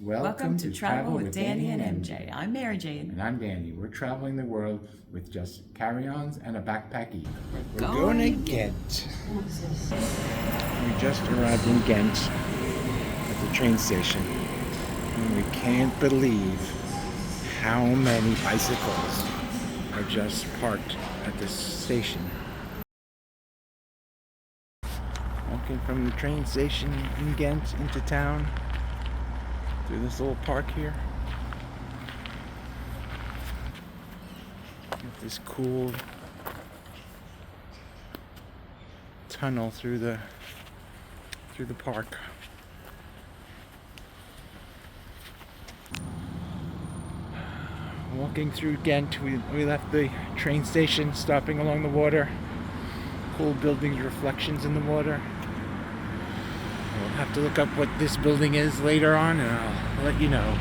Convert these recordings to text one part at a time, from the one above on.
Welcome to Travel with Danny and MJ. I'm Mary Jane. And I'm Danny. We're traveling the world with just carry-ons and a backpacky. We're going to Ghent. We just arrived in Ghent at the train station. And we can't believe how many bicycles are just parked at this station. Walking from the train station in Ghent into town through this little park here. With this cool tunnel through the park. Walking through Ghent, we left the train station, stopping along the water. Cool buildings, reflections in the water. We'll have to look up what this building is later on, and I'll let you know.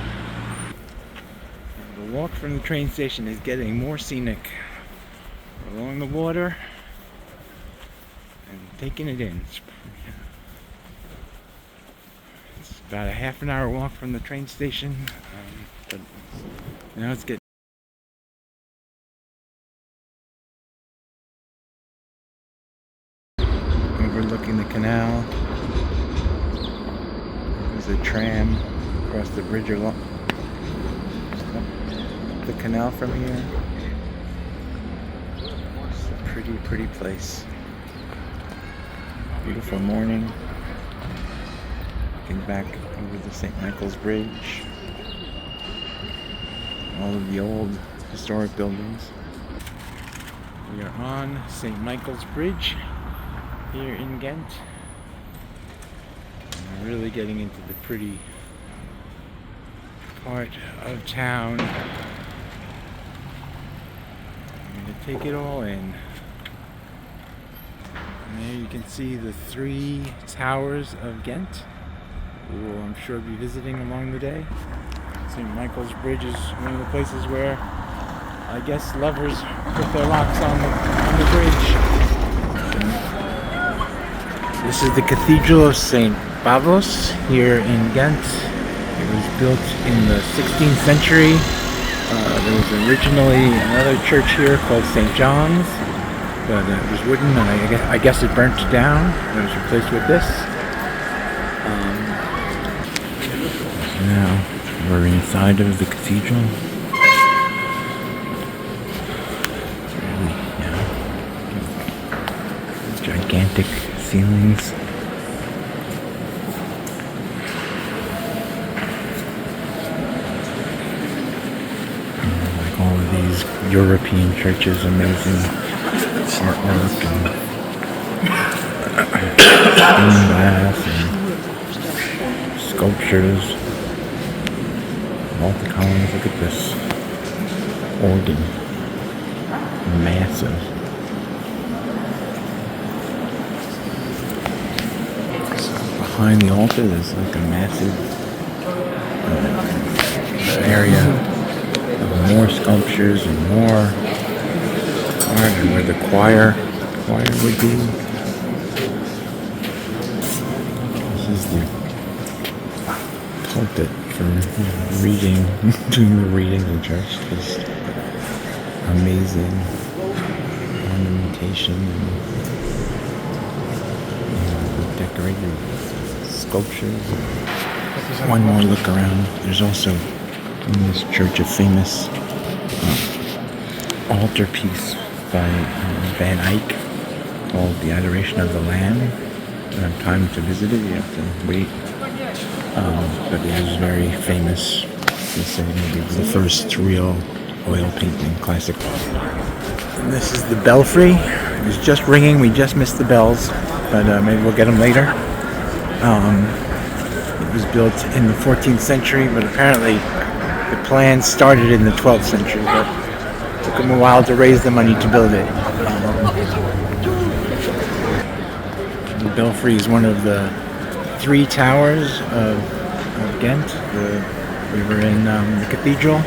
The walk from the train station is getting more scenic. We're along the water and taking it in. It's about a half an hour walk from the train station, but now it's getting overlooking the canal. There's a tram across the bridge along the canal from here. It's a pretty place. Beautiful morning. Looking back over the St. Michael's Bridge. All of the old historic buildings. We are on St. Michael's Bridge here in Ghent. And we're really getting into the pretty part of town. I'm going to take it all in. And there you can see the 3 towers of Ghent, who we'll, I'm sure, be visiting along the day. St. Michael's Bridge is one of the places where I guess lovers put their locks on the bridge. This is the Cathedral of St. Pavlos here in Ghent. It was built in the 16th century. There was originally another church here called St. John's, but it was wooden, and I guess it burnt down. It was replaced with this. Now we're inside of the cathedral. It's really, gigantic ceilings. Like all of these European churches, amazing artwork and stained glass and sculptures. Multi-columns. Look at this organ. Massive. Behind the altar there's like a massive area of more sculptures and more art, and where the choir would be. This is the pulpit for reading, doing the readings in church. Just amazing ornamentation and decorated sculptures. One more look around. There's also in this church a famous altarpiece by Van Eyck called The Adoration of the Lamb. If you have time to visit it, you have to wait. But it is very famous. They say maybe the first real oil painting, classic. And this is the belfry. It was just ringing. We just missed the bells, but maybe we'll get them later. It was built in the 14th century, but apparently the plan started in the 12th century. But it took them a while to raise the money to build it. The belfry is one of the 3 towers of Ghent. We were in the cathedral,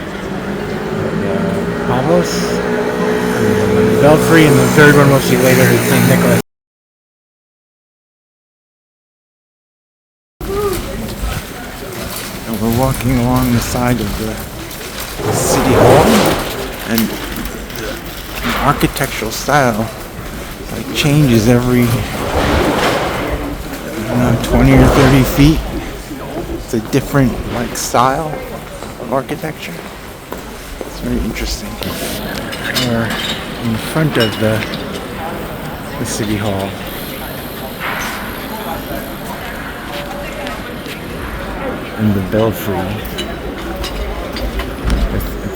Pavlos, the belfry, and the third one we'll see later is St. Nicholas. And we're walking walking along the side of the city hall, and the architectural style like changes every 20 or 30 feet. It's a different like style of architecture. It's very interesting. We're in front of the city hall. And the belfry. At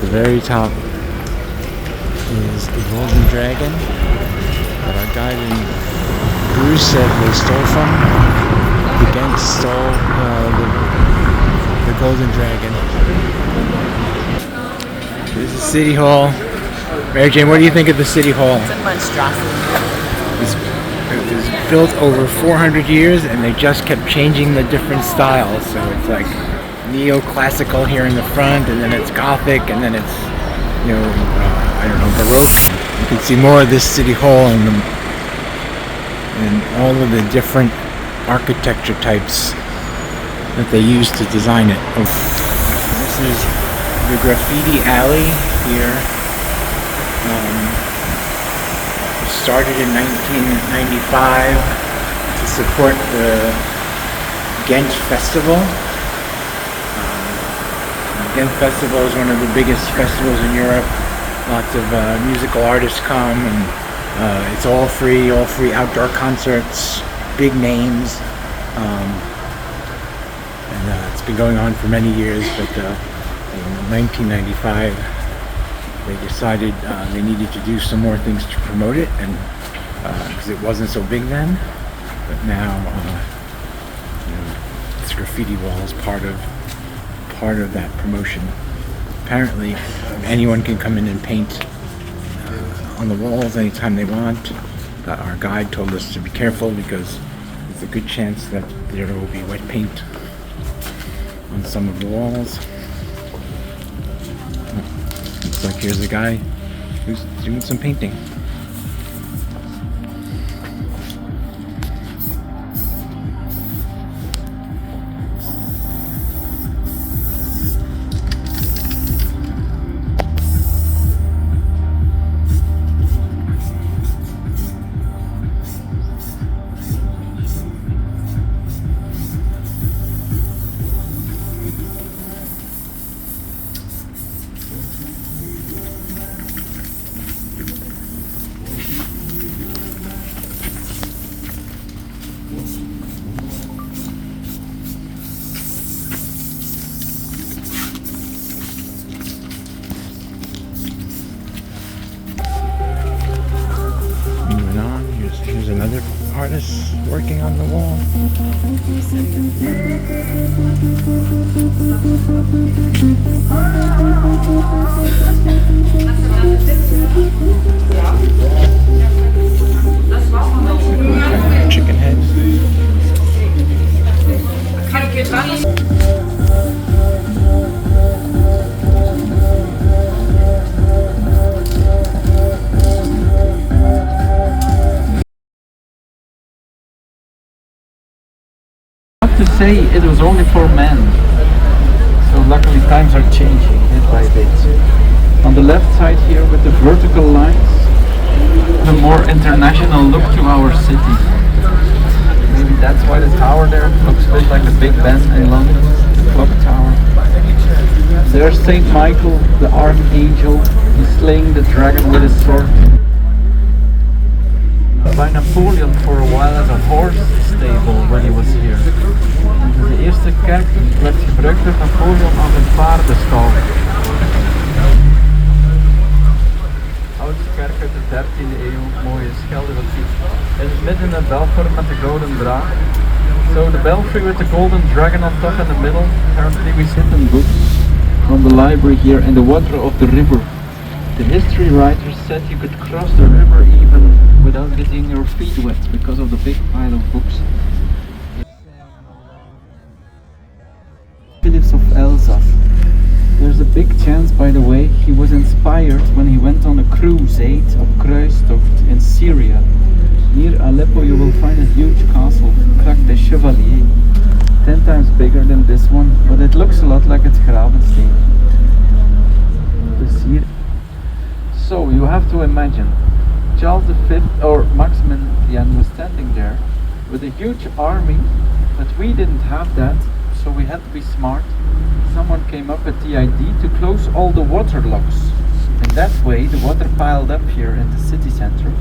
the very top is the Golden Dragon that our guide in Bruges said they stole from. The Ghent stole the Golden Dragon. This is City Hall. Mary Jane, what do you think of the City Hall? It's a monstrosity. It was built over 400 years, and they just kept changing the different styles. So it's like neoclassical here in the front, and then it's Gothic, and then it's, Baroque. You can see more of this City Hall and all of the different architecture types that they used to design it. This is the graffiti alley here. Started in 1995 to support the Ghent Festival. Ghent Festival is one of the biggest festivals in Europe. Lots of musical artists come, and it's all free outdoor concerts, big names. It's been going on for many years, but in 1995 they decided they needed to do some more things to promote it, and because it wasn't so big then, but now this graffiti wall is part of that promotion. Apparently, anyone can come in and paint on the walls anytime they want. Our guide told us to be careful because there's a good chance that there will be wet paint on some of the walls. Looks like here's a guy who's doing some painting. Here's another artist working on the wall. Chicken head. To say it was only for men, so luckily times are changing bit by bit. On the left side here with the vertical lines, a more international look to our city. Maybe that's why the tower there looks a bit like the Big Ben in London, the clock tower. There's Saint Michael, the archangel, he's slaying the dragon with his sword. By Napoleon for a while as a horse stable when he was here. De eerste kerk werd gebruikt door Napoleon als een paardenstal. Oudste kerk uit de 13e eeuw, mooie schilder wat ziet. In het midden een belfry met de gouden draak. So the belfry with the golden dragon on top in the middle. Apparently we sit in books from the library here in the water of the river. The history writers said you could cross the river even without getting your feet wet because of the big pile of books. Philips of Alsace. There's a big chance, by the way, he was inspired when he went on a crusade of Kruistocht in Syria. Near Aleppo you will find a huge castle, Crac des Chevaliers. 10 times bigger than this one, but it looks a lot like it's Gravenstein. This here. So you have to imagine, Charles V or Maximilian was standing there with a huge army, but we didn't have that, so we had to be smart. Someone came up with the idea to close all the water locks. And that way the water piled up here in the city center.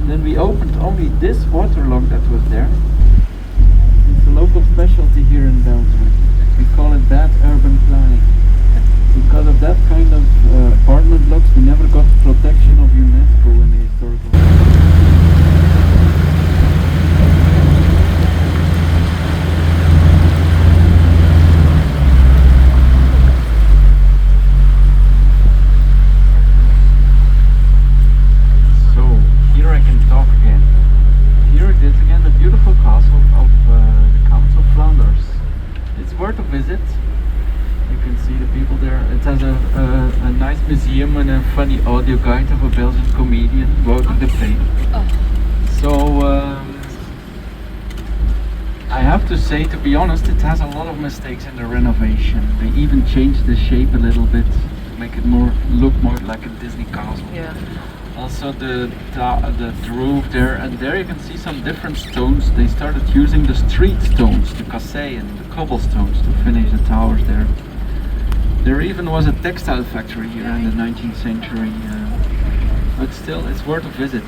Then we opened only this water lock that was there. It's a local specialty here in Belgium. We call it bad urban planning. Because of that kind of apartment blocks, we never got protection of UNESCO in the historical. So here I can talk again. Here it is again, the beautiful castle of the Counts of Flanders. It's worth a visit. You can see the people there. It has a nice museum and a funny audio guide of a Belgian comedian, Wouter de P. So I have to say, to be honest, it has a lot of mistakes in the renovation. They even changed the shape a little bit to make it look more like a Disney castle. Yeah. Also the roof there, and there you can see some different stones. They started using the street stones, the cassé and the cobblestones to finish the towers there. There even was a textile factory here in the 19th century, but still it's worth a visit.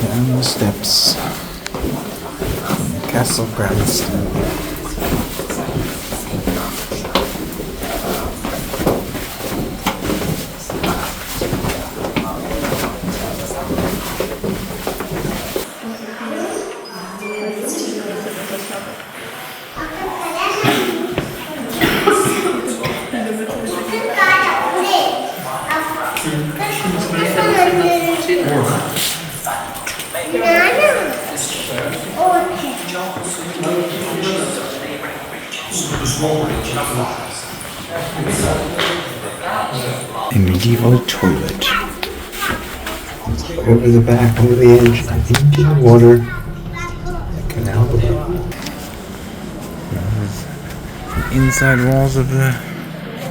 Down the steps. Castle Graslei. A medieval toilet. Over the back, over the edge, into the water. The canal below. Inside walls of the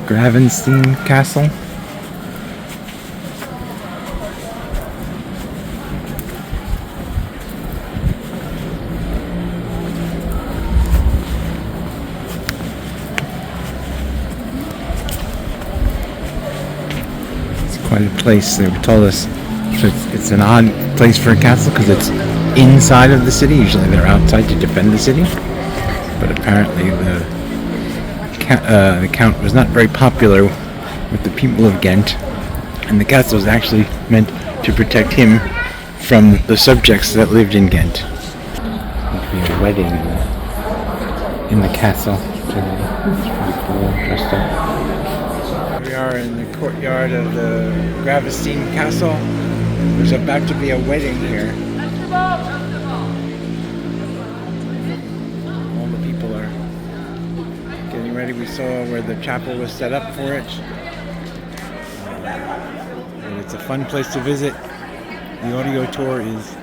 Gravenstein castle. Quite a place. They told us it's an odd place for a castle because it's inside of the city. Usually they're outside to defend the city, but apparently the count was not very popular with the people of Ghent, and the castle was actually meant to protect him from the subjects that lived in Ghent. There'll be a wedding in the castle today. It's pretty cool, dressed up. We are in the courtyard of the Gravenstein castle. There's about to be a wedding here. All the people are getting ready. We saw where the chapel was set up for it. And it's a fun place to visit. The audio tour is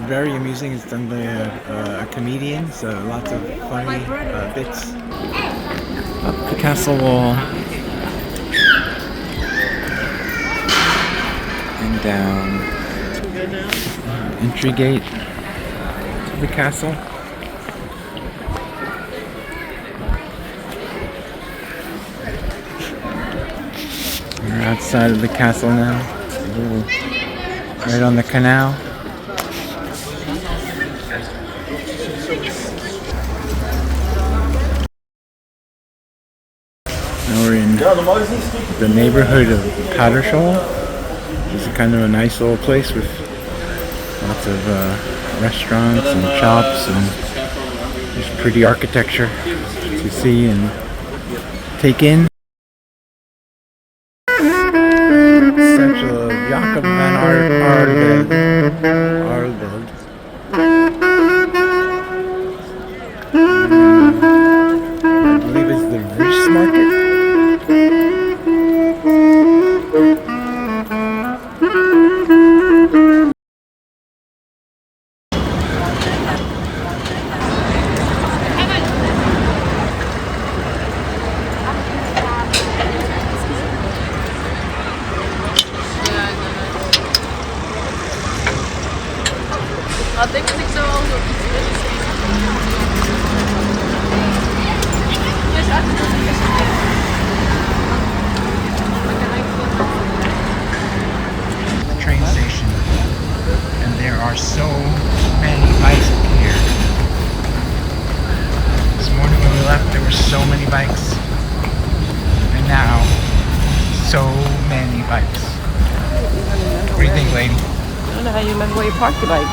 very amusing. It's done by a comedian, so lots of funny bits. Up the castle wall. And down. entry gate to the castle. We're outside of the castle now. Ooh, right on the canal. Now we're in the neighborhood of Tattersall. It's kind of a nice little place with lots of restaurants and shops and just pretty architecture to see and take in. Such a Jacob van Arleveld. I believe it's the Vis Market. Train station, and there are so many bikes here. This morning when we left, there were so many bikes, and now so many bikes. What do you think, lady? I don't know how you remember where you parked your bike.